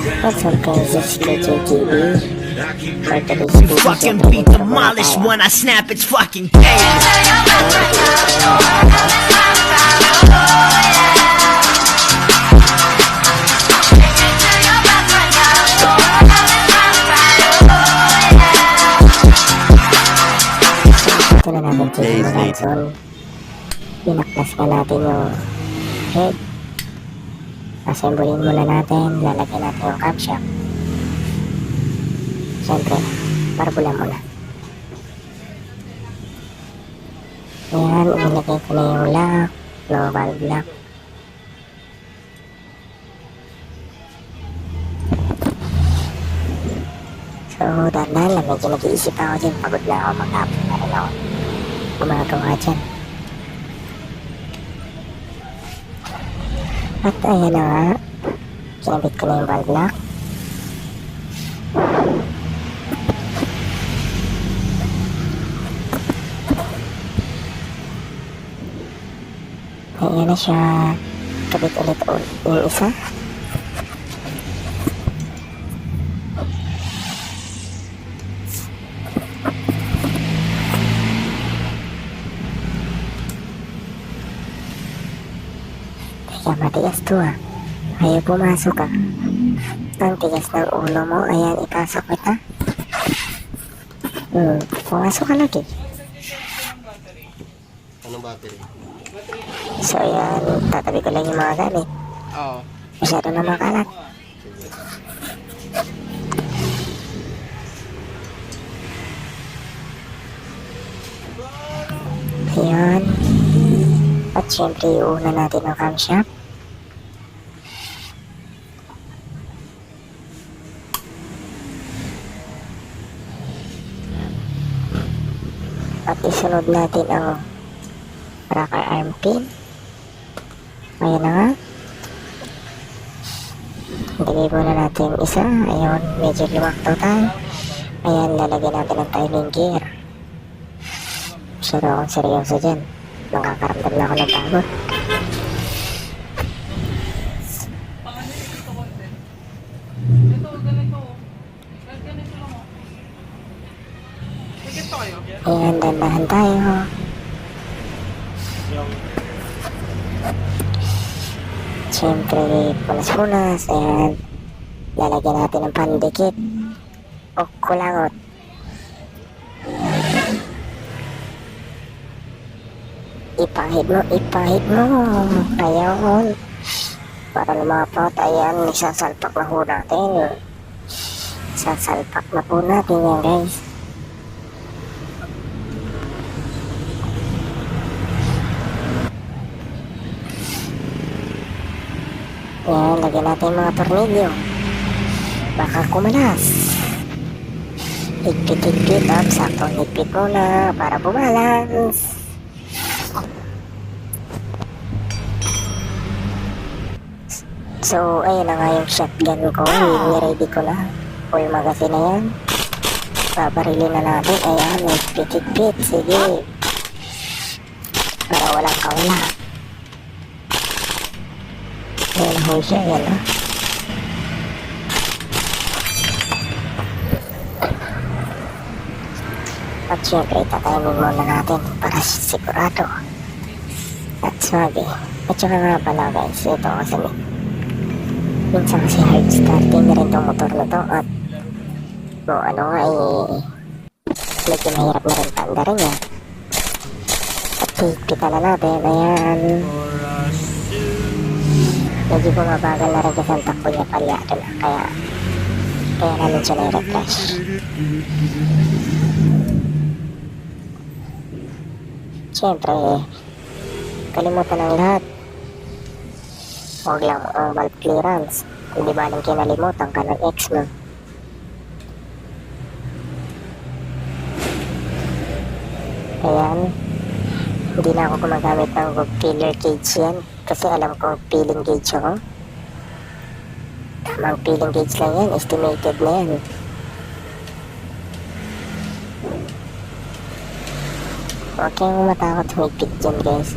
What's up guys, it's KJTV. For today's You video, fucking syempre beat demolished when I snap its fucking pain. ito na natin check yung console. Pinaklas ka natin yung head. Assemblein muna natin, lalagyan natin yung camshaft. Siyempre, barbulan muna. Ayan, inilagay ko na yung lock, no valve lock. So, dandan lang, medyo nag-iisip ako dyan. Pagod na ako, maghapon na rin ako gumagawa dyan. At ayan na nga, kinabit ko na yung valve lock. Ayan na siya, kabit ulit yung isa. Teka, matigas to ah. Ayaw pumasok ah. Ang tigas ng ulo mo. Ayan, ipasok kita. Pumasok ka lagi. Anong battery? So ayan, tatabi ko lang yung mga gamit. Oo. Masyado na makalat. Ayan. At syempre, iuna natin ang camshaft. At isunod natin ang rocker arm pin. Ayan na nga. Ilagay muna natin yung isa. Ayun, medyo lumakto tayo. Ayan, lalagyan natin ang timing gear. Masyado akong seryoso dyan. Makakaramdam na ako ng pagod. Ayan, dandahan tayo. Siyempre, punas-punas. Ayan, lalagyan natin ng pandikit o kulangot. Ipahid mo. Ayun. Para lumapot, ayan, isasalpak na po natin. Sasalpak na po natin yan, guys. Ayan, lagyan natin yung mga tornilyo. Baka kumalas. Higpit up, saktong higpit muna para bumalance. So, ayun na nga yung shotgun ko. I-ready ko na. Full magazine na yan. Babarilin na natin. Ayan, may higpit. Sige. Para walang kawala. Ayan ho siya. Ayan ha. At syempre, itatayin muna natin para sigurado. At sabi. At saka nga pala guys, ito kasi minsan kasi hard starting na rin itong motor na to at ano nga medyo mahirap na rin paandarin niya at higpitan na natin. Ayan, medyo bumabagal na rin kasi ang takbo niya palyado na kaya namin siya na-refresh. Siyempre kalimutan ng lahat, huwag lang ang valve clearance. Hindi ba nang kinalimutan ka ng X mo? Ayan, hindi na ako gumagamit ng filler gauge yan kasi alam ko peeling gauge ako. Tamang peeling gauge lang yan, estimated na yan. Huwag kayong matakot humigpit dyan guys.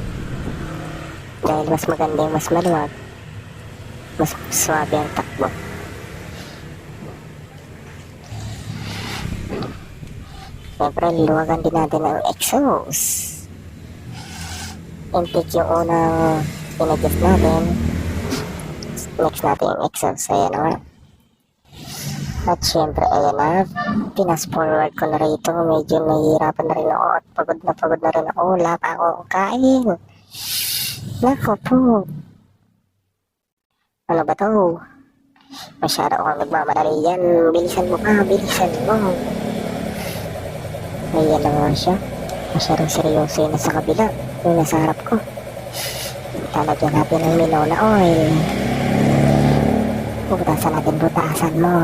Dahil mas maganda yung mas maluwag, mas swabe ang takbo. Siyempre, liluwagan din natin ang exhaust. Intake yung unang in-adjust natin. Next natin yung exhaust. Ayan na nga. At syempre, ayan na. Pinas forward ko na rito. Medyo nahihirapan na rin ako. At pagod na rin ako. Wala pa akong kain. Nako po. Ano ba to? Masyado akong nagmamadali yan. Bilisan mo ka. Bilisan mo. Ayan na nga siya. Masyadong seryoso yun sa kabila. Yung nasa harap ko. Talagyan natin ng Minola oil. Butasan natin. Butasan mo.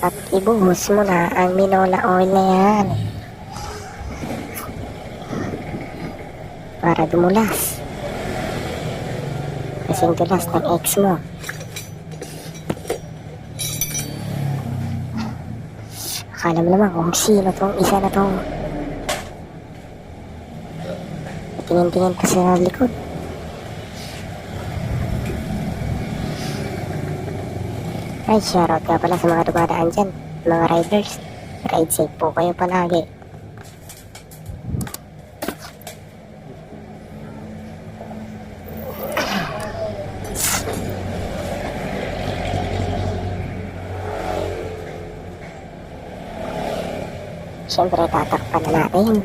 At ibuhos mo na ang Minola oil na yan. Para dumulas. Kasing dulas ng eggs mo. Akala mo naman kung sino tong isa na tong tingin-tingin pa sa likod. Ay, shoutout ka pala sa mga dumadaan dyan, mga riders. Ride safe po kayo palagi. Siyempre, tatakpan na natin.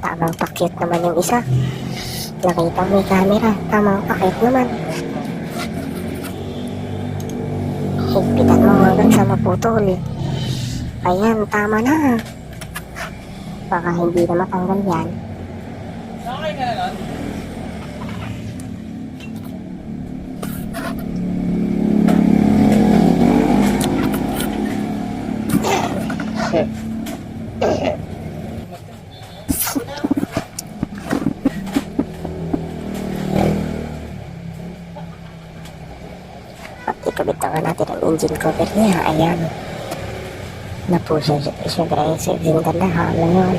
Tamang pakyut naman yung isa. Nakita mo yung camera. Tamang pakyut naman. Higpitan mo hanggang sa maputol. Ayan, tama na. Baka hindi na matanggal yan. Okay ka na nun? At ikabit na nga natin ang engine cover niya. Ayan. Napuso siya. Siyempre, serving ganda. Hala yun.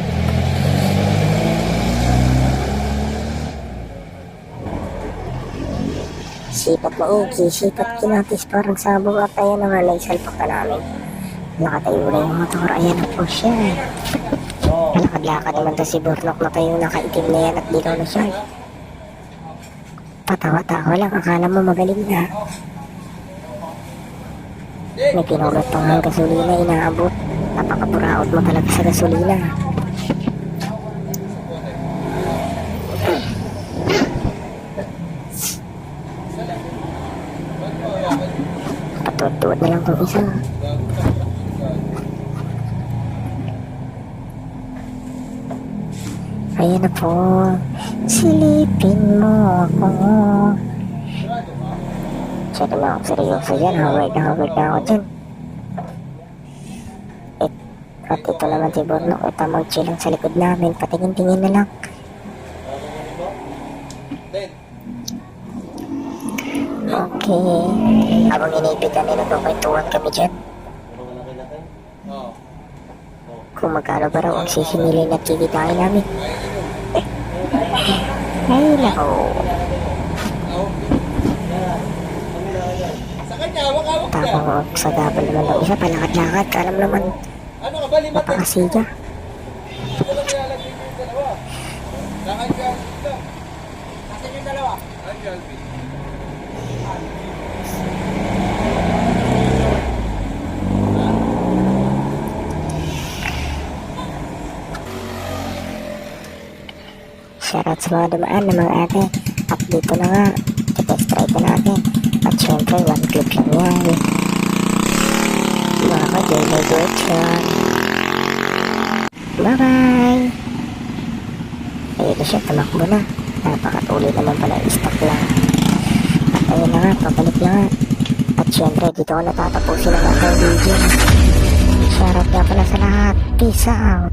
Sipat na iki. Sipat kinatis. Parang sabog. At ayan na nga. Naisalpak na namin. Nakatayo na yung motor. Ayan na po siya. Lakad-lakad naman to si Burnok na tayo nakaitim na yan at dilaw na siya. Patawa-tawa lang. Akala mo magaling na. May pinulot pang ng gasolina, inaabot. Napakapuraot mo talaga sa gasolina. Patuod-tuod na lang itong isa. Ayan na po. Silipin mo ako. Siya naman ako seryoso dyan. Howard na ako dyan. At ito naman si Burnok. Ito mag-chill sa likod namin. Patingin-tingin na lang. Okay. Habang inipitan nila ito, kwentuhan kami dyan. Kung magkano ba raw ang sisingilin at kikitain namin. Ay, nako. Tapos sa gabal naman ng isa, palakad-lakad. Alam naman, napakasiga. Shoutout sa mga dumaan na mga ate. At dito na nga, test try ko natin. At syempre, one click lang yan. Mga ka-daily virtual. Bye-bye! Ayun na siya, tumakbo na. Napakatuloy naman pala, stock lang. At ayun na nga, pabalik na nga. At syempre, dito ko natatapusin ang ating video. Shoutout nga pala sa lahat. Peace out!